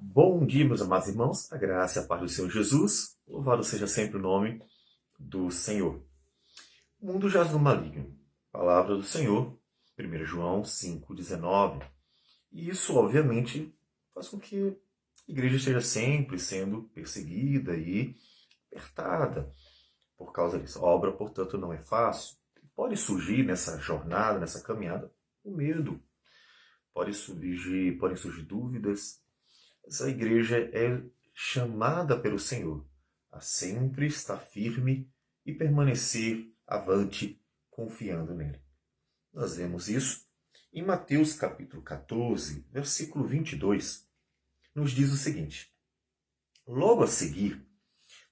Bom dia, meus amados irmãos, a graça e a paz do Senhor Jesus, louvado seja sempre o nome do Senhor. O mundo jaz no maligno. Palavra do Senhor, 1 João 5,19. E isso, obviamente, faz com que a igreja esteja sempre sendo perseguida e apertada por causa disso. A obra, portanto, não é fácil. Pode surgir nessa jornada, nessa caminhada, o medo. Podem surgir dúvidas. Essa igreja é chamada pelo Senhor a sempre estar firme e permanecer avante, confiando nele. Nós vemos isso em Mateus capítulo 14, versículo 22. Nos diz o seguinte: Logo a seguir,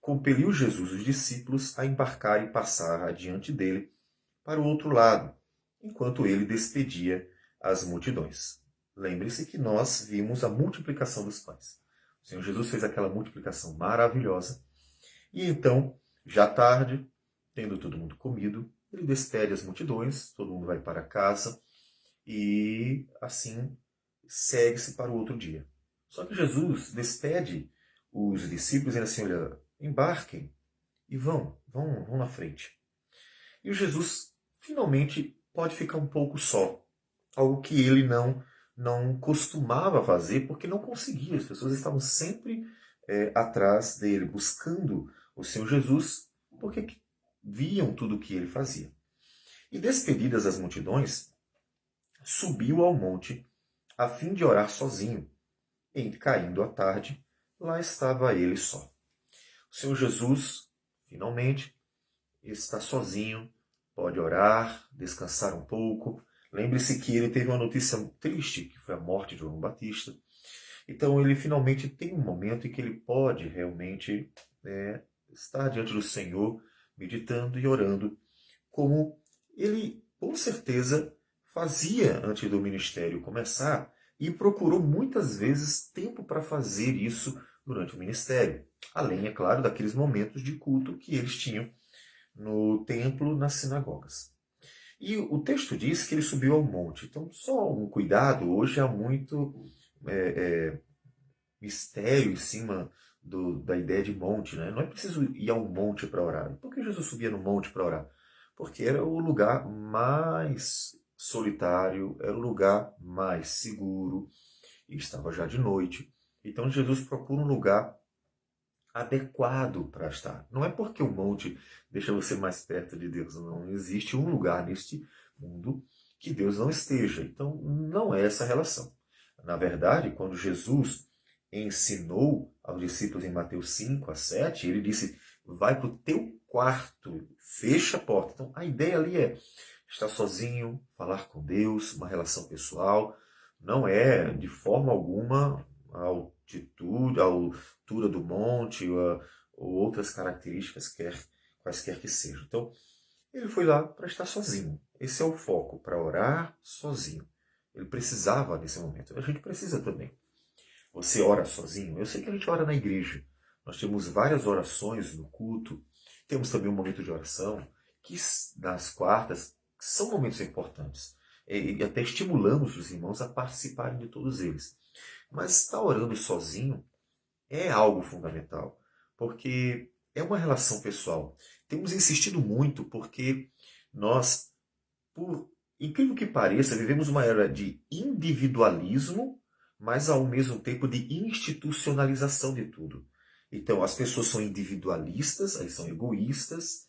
compeliu Jesus os discípulos a embarcar e passar adiante dele para o outro lado, enquanto ele despedia as multidões. Lembre-se que nós vimos a multiplicação dos pães. O Senhor Jesus fez aquela multiplicação maravilhosa. E então, já tarde, tendo todo mundo comido, ele despede as multidões, todo mundo vai para casa e assim segue-se para o outro dia. Só que Jesus despede os discípulos e diz assim: olha, embarquem e vão na frente. E o Jesus finalmente pode ficar um pouco só, algo que ele não costumava fazer porque não conseguia. As pessoas estavam sempre atrás dele, buscando o Senhor Jesus, porque viam tudo o que ele fazia. E despedidas as multidões, subiu ao monte a fim de orar sozinho. E caindo a tarde, lá estava ele só. O Senhor Jesus, finalmente, está sozinho, pode orar, descansar um pouco. Lembre-se que ele teve uma notícia triste, que foi a morte de João Batista. Então ele finalmente tem um momento em que ele pode realmente estar diante do Senhor, meditando e orando, como ele com certeza fazia antes do ministério começar e procurou muitas vezes tempo para fazer isso durante o ministério. Além, é claro, daqueles momentos de culto que eles tinham no templo, nas sinagogas. E o texto diz que ele subiu ao monte. Então, só um cuidado, hoje há muito mistério em cima da ideia de monte. Né? Não é preciso ir ao monte para orar. Por que Jesus subia no monte para orar? Porque era o lugar mais solitário, era o lugar mais seguro, e estava já de noite. Então Jesus procura um lugar adequado para estar. Não é porque o monte deixa você mais perto de Deus. Não existe um lugar neste mundo que Deus não esteja. Então, não é essa relação. Na verdade, quando Jesus ensinou aos discípulos em Mateus 5 a 7, ele disse: vai para o teu quarto, fecha a porta. Então, a ideia ali é estar sozinho, falar com Deus, uma relação pessoal. Não é, de forma alguma, a altitude, a altura do monte ou outras características, quaisquer que sejam. Então, ele foi lá para estar sozinho. Esse é o foco, para orar sozinho. Ele precisava nesse momento. A gente precisa também. Você ora sozinho? Eu sei que a gente ora na igreja. Nós temos várias orações no culto. Temos também um momento de oração, que nas quartas são momentos importantes. E até estimulamos os irmãos a participarem de todos eles. Mas estar orando sozinho é algo fundamental, porque é uma relação pessoal. Temos insistido muito porque nós, por incrível que pareça, vivemos uma era de individualismo, mas ao mesmo tempo de institucionalização de tudo. Então, as pessoas são individualistas, aí são egoístas,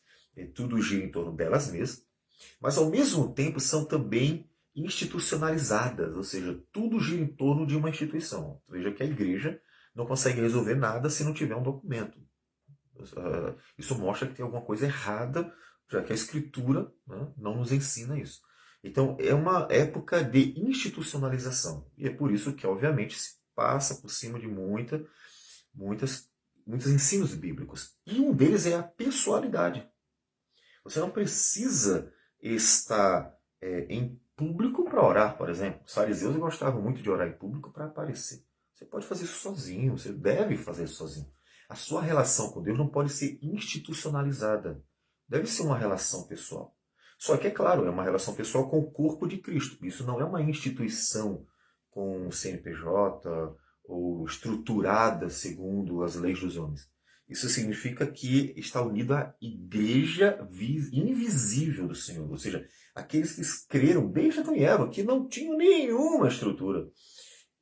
tudo gira em torno delas mesmas, mas ao mesmo tempo são também institucionalizadas, ou seja, tudo gira em torno de uma instituição. Veja que a igreja não consegue resolver nada se não tiver um documento. Isso mostra que tem alguma coisa errada, já que a escritura, né, não nos ensina isso. Então é uma época de institucionalização. E é por isso que, obviamente, se passa por cima de muitas, muitos ensinos bíblicos. E um deles é a pessoalidade. Você não precisa estar em público para orar, por exemplo. Os fariseus gostavam muito de orar em público para aparecer. Você pode fazer isso sozinho, você deve fazer isso sozinho. A sua relação com Deus não pode ser institucionalizada. Deve ser uma relação pessoal. Só que, é claro, é uma relação pessoal com o corpo de Cristo. Isso não é uma instituição com CNPJ ou estruturada segundo as leis dos homens. Isso significa que está unido à igreja invisível do Senhor, ou seja, aqueles que creram desde Adão e Eva, que não tinham nenhuma estrutura,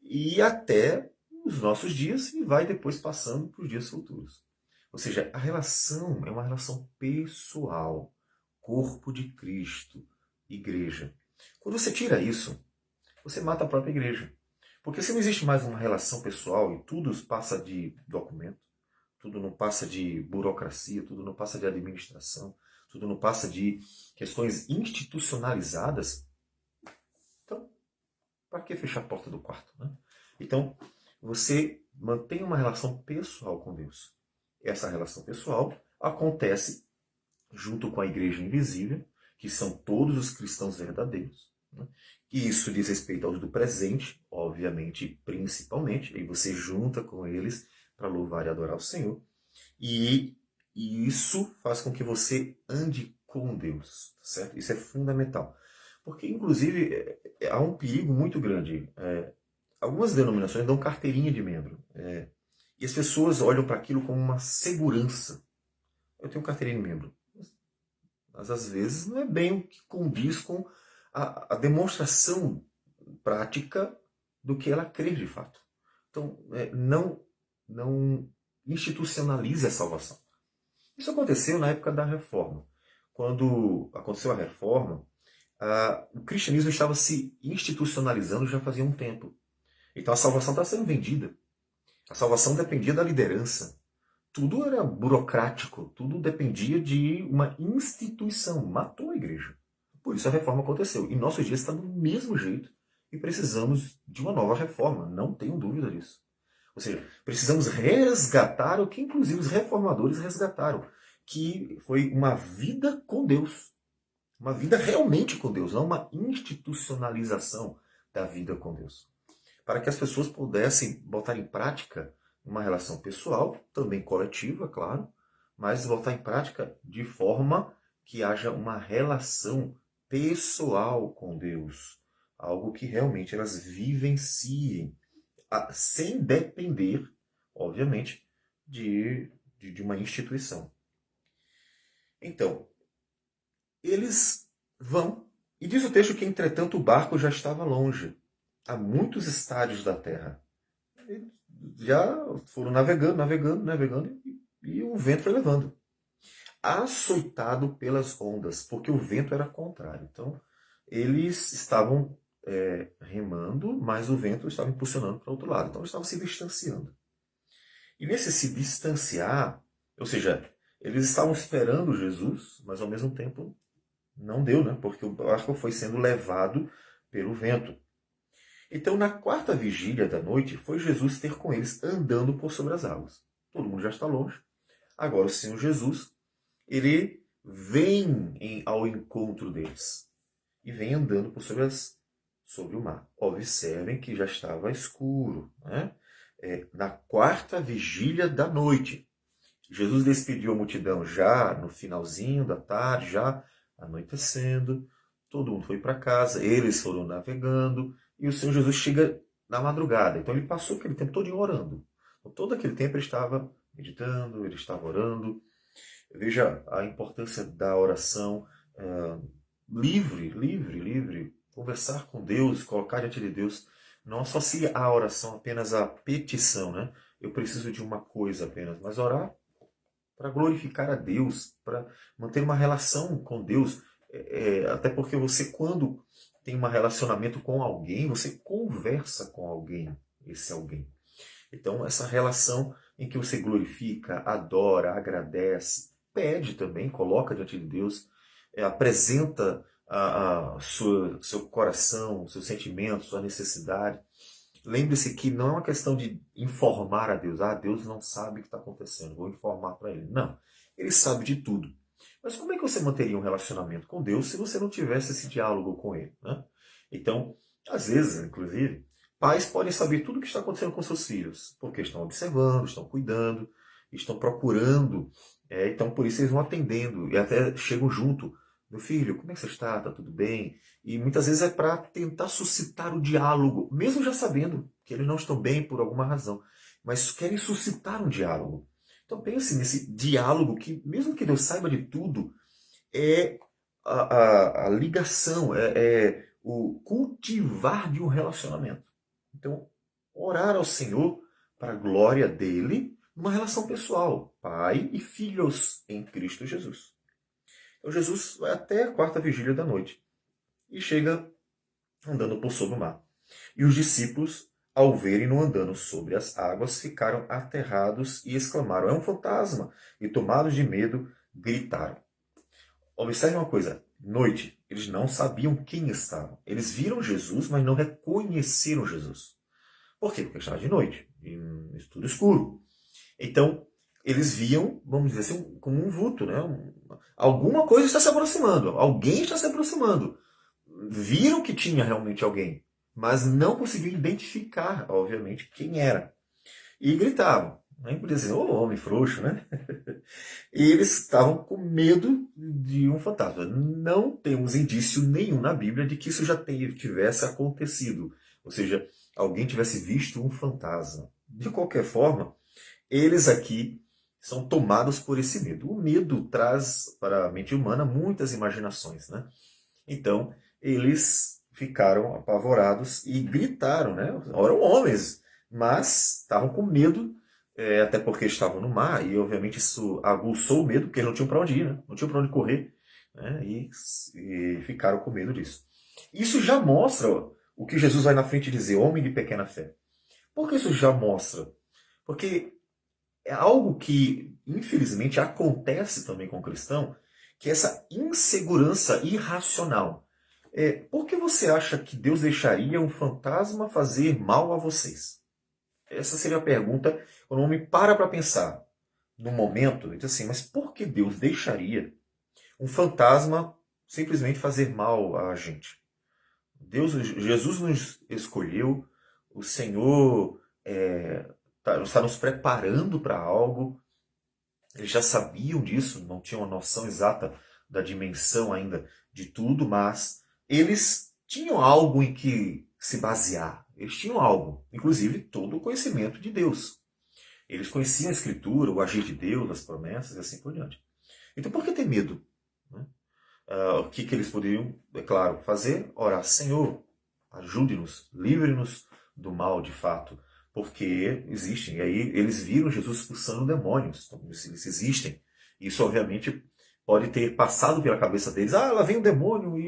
e até os nossos dias, e vai depois passando para os dias futuros. Ou seja, a relação é uma relação pessoal, corpo de Cristo, igreja. Quando você tira isso, você mata a própria igreja. Porque se não existe mais uma relação pessoal e tudo passa de documento, tudo não passa de burocracia, tudo não passa de administração, tudo não passa de questões institucionalizadas, então, para que fechar a porta do quarto? Né? Então, você mantém uma relação pessoal com Deus. Essa relação pessoal acontece junto com a igreja invisível, que são todos os cristãos verdadeiros. Né? E isso diz respeito aos do presente, obviamente, principalmente, e você junta com eles para louvar e adorar o Senhor. E isso faz com que você ande com Deus, certo? Isso é fundamental. Porque, inclusive, há um perigo muito grande. Algumas denominações dão carteirinha de membro. E as pessoas olham para aquilo como uma segurança. Eu tenho carteirinha de membro. Mas, às vezes, não é bem o que condiz com a demonstração prática do que ela crê de fato. Então, não institucionalize a salvação. Isso aconteceu na época da Reforma. Quando aconteceu a Reforma, o cristianismo estava se institucionalizando já fazia um tempo. Então a salvação estava sendo vendida. A salvação dependia da liderança. Tudo era burocrático, tudo dependia de uma instituição. Matou a igreja. Por isso a reforma aconteceu. E nossos dias está do mesmo jeito e precisamos de uma nova reforma. Não tenho dúvida disso. Ou seja, precisamos resgatar o que inclusive os reformadores resgataram, que foi uma vida com Deus. Uma vida realmente com Deus, não uma institucionalização da vida com Deus. Para que as pessoas pudessem botar em prática uma relação pessoal, também coletiva, claro, mas botar em prática de forma que haja uma relação pessoal com Deus. Algo que realmente elas vivenciem, sem depender, obviamente, de uma instituição. Então, eles vão, e diz o texto que, entretanto, o barco já estava longe, a muitos estádios da terra. Eles já foram navegando, e o vento foi levando. Açoitado pelas ondas, porque o vento era contrário. Então, eles estavam remando, mas o vento estava impulsionando para o outro lado. Então, eles estavam se distanciando. E nesse se distanciar, ou seja, eles estavam esperando Jesus, mas ao mesmo tempo não deu, né? Porque o barco foi sendo levado pelo vento. Então, na quarta vigília da noite, foi Jesus ter com eles andando por sobre as águas. Todo mundo já está longe. Agora o Senhor Jesus, ele vem ao encontro deles. E vem andando por sobre o mar. Observem que já estava escuro. Né? Na quarta vigília da noite. Jesus despediu a multidão já no finalzinho da tarde, já anoitecendo. Todo mundo foi para casa, eles foram navegando. E o Senhor Jesus chega na madrugada. Então ele passou aquele tempo todo orando. Então, todo aquele tempo ele estava meditando, ele estava orando. Veja a importância da oração livre. Conversar com Deus, colocar diante de Deus. Não associe a oração apenas à petição, né? Eu preciso de uma coisa apenas, mas orar para glorificar a Deus, para manter uma relação com Deus. Até porque você, quando tem um relacionamento com alguém, você conversa com alguém, esse alguém. Então, essa relação em que você glorifica, adora, agradece, pede também, coloca diante de Deus, apresenta seu coração, seus sentimentos, sua necessidade. Lembre-se que não é uma questão de informar a Deus. Deus não sabe o que está acontecendo, vou informar para ele. Não, ele sabe de tudo. Mas como é que você manteria um relacionamento com Deus se você não tivesse esse diálogo com ele? Né? Então, às vezes, inclusive, pais podem saber tudo o que está acontecendo com seus filhos, porque estão observando, estão cuidando, estão procurando. Então, por isso eles vão atendendo e até chegam junto. Meu filho, como é que você está? Está tudo bem? E muitas vezes é para tentar suscitar o diálogo, mesmo já sabendo que eles não estão bem por alguma razão, mas querem suscitar um diálogo. Então pense nesse diálogo que, mesmo que Deus saiba de tudo, é a ligação, é o cultivar de um relacionamento. Então, orar ao Senhor para a glória dele, numa relação pessoal, pai e filhos em Cristo Jesus. Então Jesus vai até a quarta vigília da noite e chega andando por sobre o mar. E os discípulos, ao verem-no andando sobre as águas, ficaram aterrados e exclamaram: é um fantasma! E tomados de medo, gritaram. Observe uma coisa, noite, eles não sabiam quem estavam. Eles viram Jesus, mas não reconheceram Jesus. Por quê? Porque estava de noite, em tudo escuro. Então, eles viam, vamos dizer assim, como um vulto, né? Alguma coisa está se aproximando, alguém está se aproximando. Viram que tinha realmente alguém, mas não conseguiam identificar, obviamente, quem era. E gritavam. Nem podia dizer, ô homem frouxo, né? E eles estavam com medo de um fantasma. Não temos indício nenhum na Bíblia de que isso já tivesse acontecido. Ou seja, alguém tivesse visto um fantasma. De qualquer forma, eles aqui são tomados por esse medo. O medo traz para a mente humana muitas imaginações, né? Então, eles ficaram apavorados e gritaram, né? Eram homens, mas estavam com medo, até porque estavam no mar, e obviamente isso aguçou o medo, porque eles não tinham para onde ir, né? Não tinham para onde correr, né? E ficaram com medo disso. Isso já mostra o que Jesus vai na frente dizer, homem de pequena fé. Por que isso já mostra? Porque é algo que, infelizmente, acontece também com o cristão, que é essa insegurança irracional. Por que você acha que Deus deixaria um fantasma fazer mal a vocês? Essa seria a pergunta quando o homem para pensar. No momento, ele diz assim, mas por que Deus deixaria um fantasma simplesmente fazer mal a gente? Jesus nos escolheu, o Senhor está nos preparando para algo. Eles já sabiam disso, não tinham a noção exata da dimensão ainda de tudo, mas eles tinham algo em que se basear. Eles tinham algo, inclusive todo o conhecimento de Deus. Eles conheciam a Escritura, o agir de Deus, as promessas e assim por diante. Então por que ter medo? O que eles poderiam, é claro, fazer? Orar, Senhor, ajude-nos, livre-nos do mal de fato, porque existem. E aí eles viram Jesus expulsando demônios, então, eles existem. Isso obviamente pode ter passado pela cabeça deles, lá vem o demônio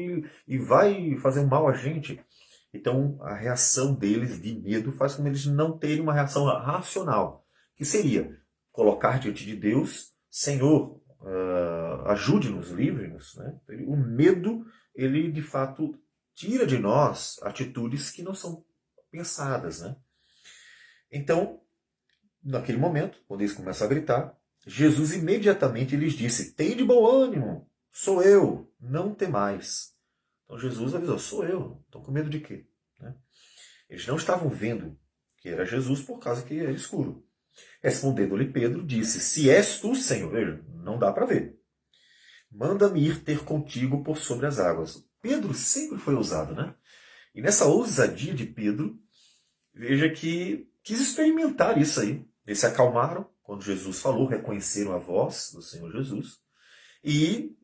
e vai fazer um mal a gente. Então a reação deles de medo faz com que eles não tenham uma reação racional, que seria colocar diante de Deus, Senhor, ajude-nos, livre-nos. Né? O medo, ele de fato tira de nós atitudes que não são pensadas. Né? Então, naquele momento, quando eles começam a gritar, Jesus imediatamente lhes disse, tem de bom ânimo, sou eu, não temais. Então Jesus avisou, sou eu, estão com medo de quê? Né? Eles não estavam vendo que era Jesus por causa que era escuro. Respondendo-lhe Pedro, disse, se és tu, Senhor, veja, não dá para ver. Manda-me ir ter contigo por sobre as águas. Pedro sempre foi ousado, né? E nessa ousadia de Pedro, veja que quis experimentar isso aí. Eles se acalmaram quando Jesus falou, reconheceram a voz do Senhor Jesus. E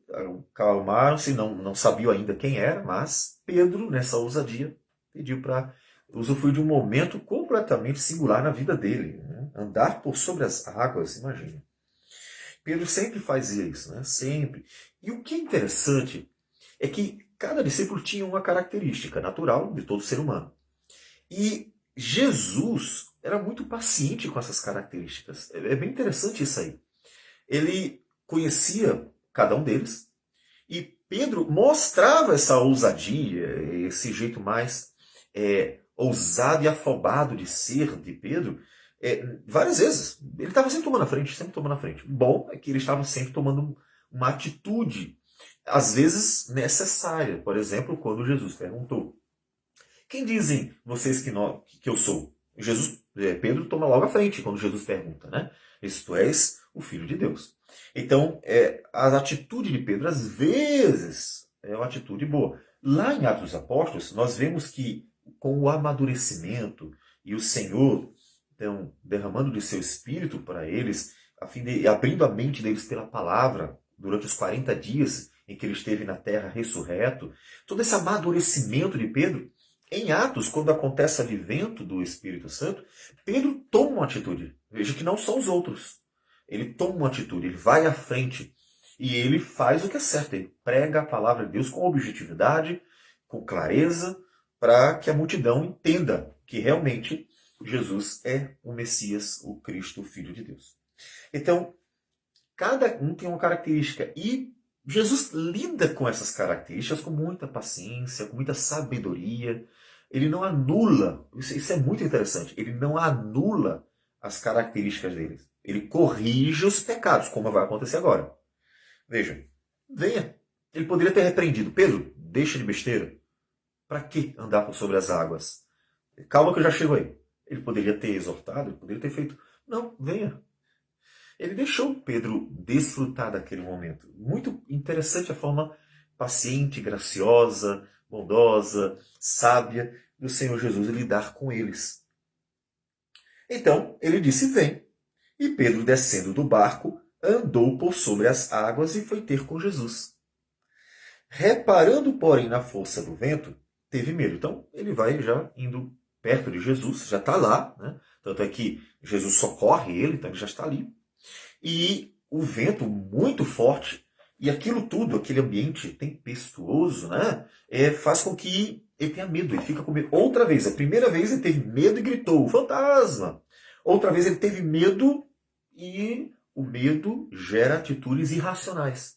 acalmaram-se, não sabiam ainda quem era, mas Pedro, nessa ousadia, pediu para usufruir de um momento completamente singular na vida dele. Né? Andar por sobre as águas, imagina. Pedro sempre fazia isso, né? Sempre. E o que é interessante é que cada discípulo tinha uma característica natural de todo ser humano. E Jesus era muito paciente com essas características. É bem interessante isso aí. Ele conhecia cada um deles e Pedro mostrava essa ousadia, esse jeito mais ousado e afobado de ser de Pedro, várias vezes. Ele estava sempre tomando a frente, sempre tomando a frente. Bom é que ele estava sempre tomando uma atitude, às vezes necessária. Por exemplo, quando Jesus perguntou, quem dizem vocês que eu sou? Pedro toma logo a frente quando Jesus pergunta, né? Se tu és o Filho de Deus. Então, a atitude de Pedro, às vezes, é uma atitude boa. Lá em Atos dos Apóstolos, nós vemos que com o amadurecimento e o Senhor, então, derramando de seu Espírito para eles, a fim de abrindo a mente deles pela palavra, durante os 40 dias em que ele esteve na terra ressurreto, todo esse amadurecimento de Pedro, em Atos, quando acontece o advento do Espírito Santo, Pedro toma uma atitude. Veja que não são os outros. Ele toma uma atitude, ele vai à frente e ele faz o que é certo. Ele prega a palavra de Deus com objetividade, com clareza, para que a multidão entenda que realmente Jesus é o Messias, o Cristo, o Filho de Deus. Então, cada um tem uma característica e Jesus lida com essas características com muita paciência, com muita sabedoria. Ele não anula, isso é muito interessante, ele não anula as características deles. Ele corrige os pecados, como vai acontecer agora. Veja, venha. Ele poderia ter repreendido. Pedro, deixa de besteira. Para que andar por sobre as águas? Calma que eu já chego aí. Ele poderia ter exortado, ele poderia ter feito. Não, venha. Ele deixou Pedro desfrutar daquele momento. Muito interessante a forma paciente, graciosa, bondosa, sábia do Senhor Jesus lidar com eles. Então, ele disse, vem. E Pedro, descendo do barco, andou por sobre as águas e foi ter com Jesus. Reparando, porém, na força do vento, teve medo. Então, ele vai já indo perto de Jesus, já está lá, né? Tanto é que Jesus socorre ele, então ele já está ali. E o vento muito forte, e aquilo tudo, aquele ambiente tempestuoso, né? Faz com que ele tenha medo, ele fica com medo. Outra vez, a primeira vez ele teve medo e gritou, fantasma! Outra vez ele teve medo e o medo gera atitudes irracionais.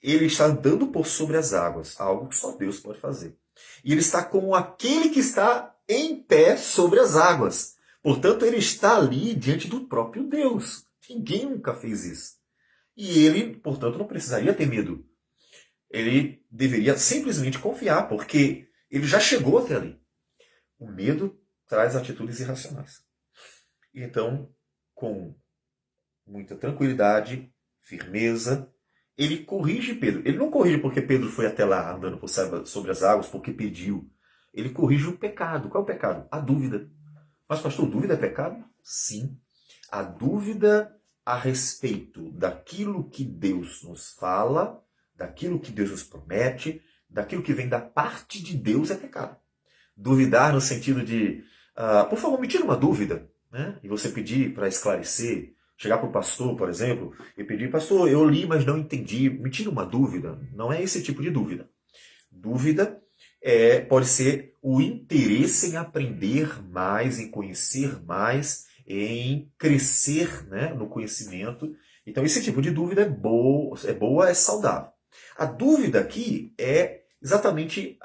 Ele está andando por sobre as águas, algo que só Deus pode fazer. E ele está como aquele que está em pé sobre as águas. Portanto, ele está ali diante do próprio Deus. Ninguém nunca fez isso. E ele, portanto, não precisaria ter medo. Ele deveria simplesmente confiar, porque ele já chegou até ali. O medo traz atitudes irracionais. E então, com muita tranquilidade, firmeza, ele corrige Pedro. Ele não corrige porque Pedro foi até lá andando por sobre as águas, porque pediu. Ele corrige o pecado. Qual é o pecado? A dúvida. Mas, pastor, dúvida é pecado? Sim. A dúvida a respeito daquilo que Deus nos fala, daquilo que Deus nos promete, daquilo que vem da parte de Deus é pecado. Duvidar no sentido de, por favor, me tira uma dúvida, né? E você pedir para esclarecer, chegar para o pastor, por exemplo, e pedir, pastor, eu li, mas não entendi, me tira uma dúvida. Não é esse tipo de dúvida. Dúvida pode ser o interesse em aprender mais, em conhecer mais, em crescer, né, no conhecimento. Então, esse tipo de dúvida é saudável. A dúvida aqui é exatamente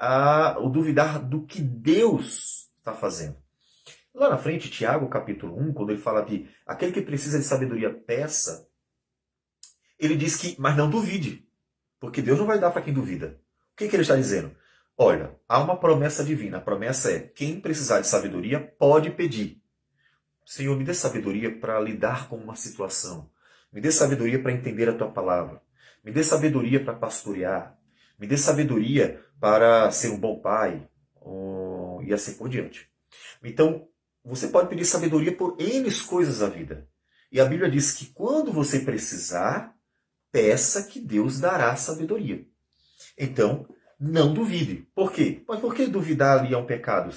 o duvidar do que Deus está fazendo. Lá na frente, Tiago, capítulo 1, quando ele fala de aquele que precisa de sabedoria, peça, ele diz que, mas não duvide, porque Deus não vai dar para quem duvida. O que ele está dizendo? Olha, há uma promessa divina. A promessa é, quem precisar de sabedoria pode pedir. Senhor, me dê sabedoria para lidar com uma situação. Me dê sabedoria para entender a tua palavra. Me dê sabedoria para pastorear. Me dê sabedoria para ser um bom pai. E assim por diante. Então, você pode pedir sabedoria por N coisas da vida. E a Bíblia diz que quando você precisar, peça que Deus dará sabedoria. Então, não duvide. Por quê? Mas por que duvidar ali é um pecado?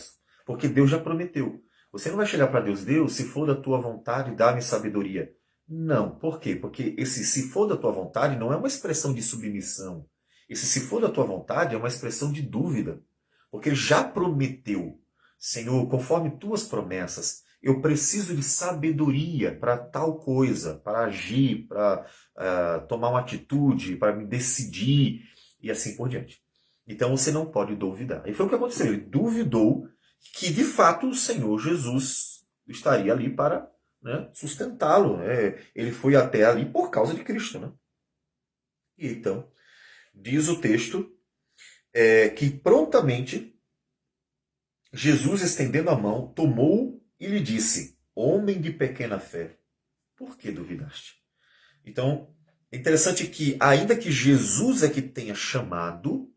Porque Deus já prometeu. Você não vai chegar para Deus, Deus, se for da tua vontade, dá-me sabedoria. Não. Por quê? Porque esse se for da tua vontade não é uma expressão de submissão. Esse se for da tua vontade é uma expressão de dúvida. Porque ele já prometeu. Senhor, conforme tuas promessas, eu preciso de sabedoria para tal coisa, para agir, para tomar uma atitude, para me decidir e assim por diante. Então você não pode duvidar. E foi o que aconteceu. Ele duvidou que de fato o Senhor Jesus estaria ali para, né, sustentá-lo. Né? Ele foi até ali por causa de Cristo. Né? E então, diz o texto que prontamente Jesus, estendendo a mão, tomou e lhe disse, homem de pequena fé, por que duvidaste? Então, é interessante que, ainda que Jesus é que tenha chamado,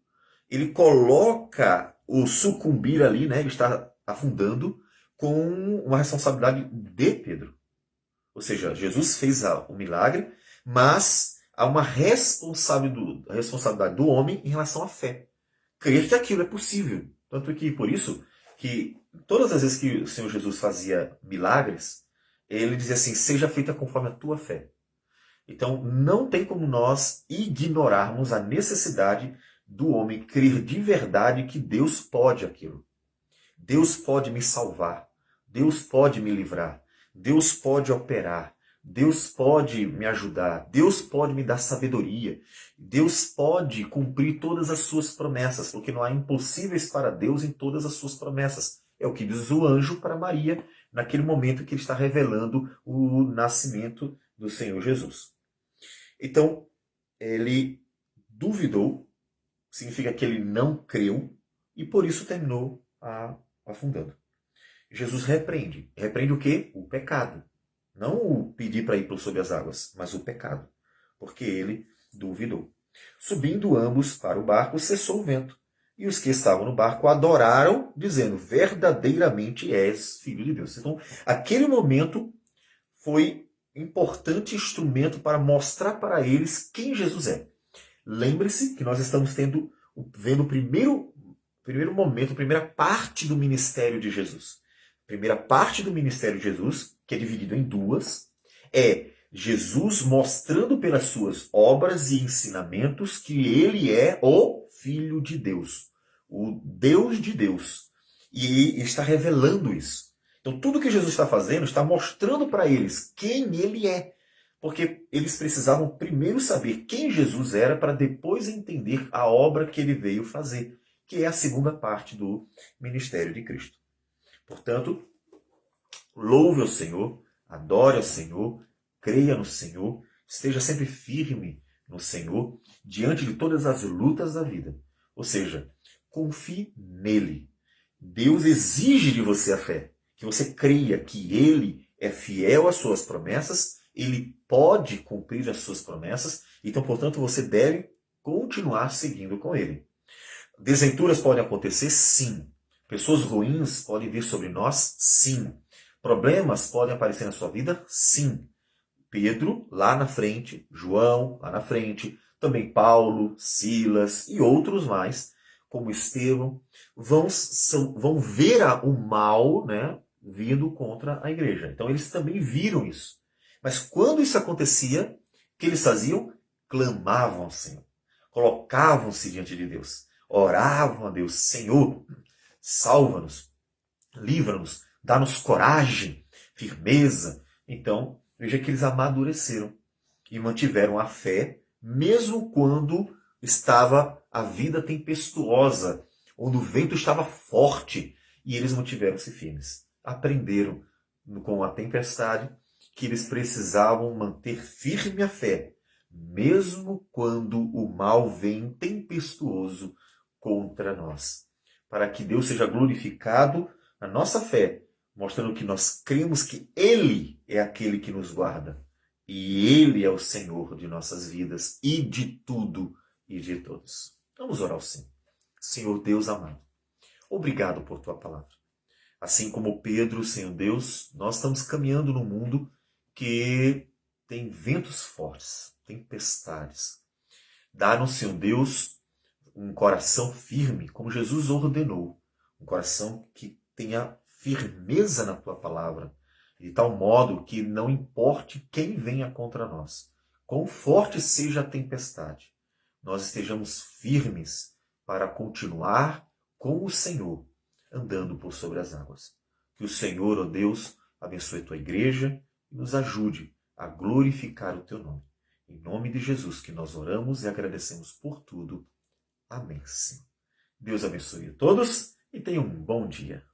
ele coloca o sucumbir ali, né? Ele está afundando, com uma responsabilidade de Pedro. Ou seja, Jesus fez o milagre, mas há uma responsabilidade do homem em relação à fé. Crer que aquilo é possível. Tanto que, por isso, que todas as vezes que o Senhor Jesus fazia milagres, ele dizia assim, seja feita conforme a tua fé. Então, não tem como nós ignorarmos a necessidade do homem crer de verdade que Deus pode aquilo. Deus pode me salvar. Deus pode me livrar. Deus pode operar. Deus pode me ajudar. Deus pode me dar sabedoria. Deus pode cumprir todas as suas promessas, porque não há impossíveis para Deus em todas as suas promessas. É o que diz o anjo para Maria, naquele momento que ele está revelando o nascimento do Senhor Jesus. Então, ele duvidou, significa que ele não creu, e por isso terminou afundando. Jesus repreende. Repreende o quê? O pecado. Não o pedir para ir por sobre as águas, mas o pecado. Porque ele duvidou. Subindo ambos para o barco, cessou o vento. E os que estavam no barco adoraram, dizendo, verdadeiramente és filho de Deus. Então, aquele momento foi importante instrumento para mostrar para eles quem Jesus é. Lembre-se que nós estamos vendo o primeiro momento, a primeira parte do ministério de Jesus. A primeira parte do ministério de Jesus, que é dividido em duas, é Jesus mostrando pelas suas obras e ensinamentos que ele é o Filho de Deus, o Deus de Deus. E está revelando isso. Então tudo que Jesus está fazendo está mostrando para eles quem ele é. Porque eles precisavam primeiro saber quem Jesus era para depois entender a obra que ele veio fazer, que é a segunda parte do ministério de Cristo. Portanto, louve ao Senhor, adore ao Senhor, creia no Senhor, esteja sempre firme no Senhor, diante de todas as lutas da vida. Ou seja, confie nele. Deus exige de você a fé, que você creia que ele é fiel às suas promessas, ele pode cumprir as suas promessas, então, portanto, você deve continuar seguindo com ele. Desventuras podem acontecer? Sim. Pessoas ruins podem vir sobre nós? Sim. Problemas podem aparecer na sua vida? Sim. Pedro, lá na frente, João, lá na frente, também Paulo, Silas e outros mais, como Estevão, vão ver o mal, né, vindo contra a igreja. Então eles também viram isso. Mas quando isso acontecia, o que eles faziam? Clamavam ao Senhor. Colocavam-se diante de Deus. Oravam a Deus. Senhor, salva-nos, livra-nos, dá-nos coragem, firmeza. Então, veja que eles amadureceram e mantiveram a fé, mesmo quando estava a vida tempestuosa, onde o vento estava forte, e eles mantiveram-se firmes. Aprenderam com a tempestade que eles precisavam manter firme a fé, mesmo quando o mal vem tempestuoso contra nós. Para que Deus seja glorificado na nossa fé, mostrando que nós cremos que Ele é aquele que nos guarda. E Ele é o Senhor de nossas vidas e de tudo e de todos. Vamos orar ao Senhor. Senhor Deus amado, obrigado por Tua palavra. Assim como Pedro, Senhor Deus, nós estamos caminhando num mundo que tem ventos fortes, tempestades. Dá-nos, Senhor Deus, um coração firme, como Jesus ordenou. Um coração que tenha firmeza na Tua palavra, de tal modo que não importe quem venha contra nós, quão forte seja a tempestade, nós estejamos firmes para continuar com o Senhor, andando por sobre as águas. Que o Senhor, ó Deus, abençoe a Tua igreja e nos ajude a glorificar o Teu nome. Em nome de Jesus que nós oramos e agradecemos por tudo. Amém, Senhor. Deus abençoe a todos e tenham um bom dia.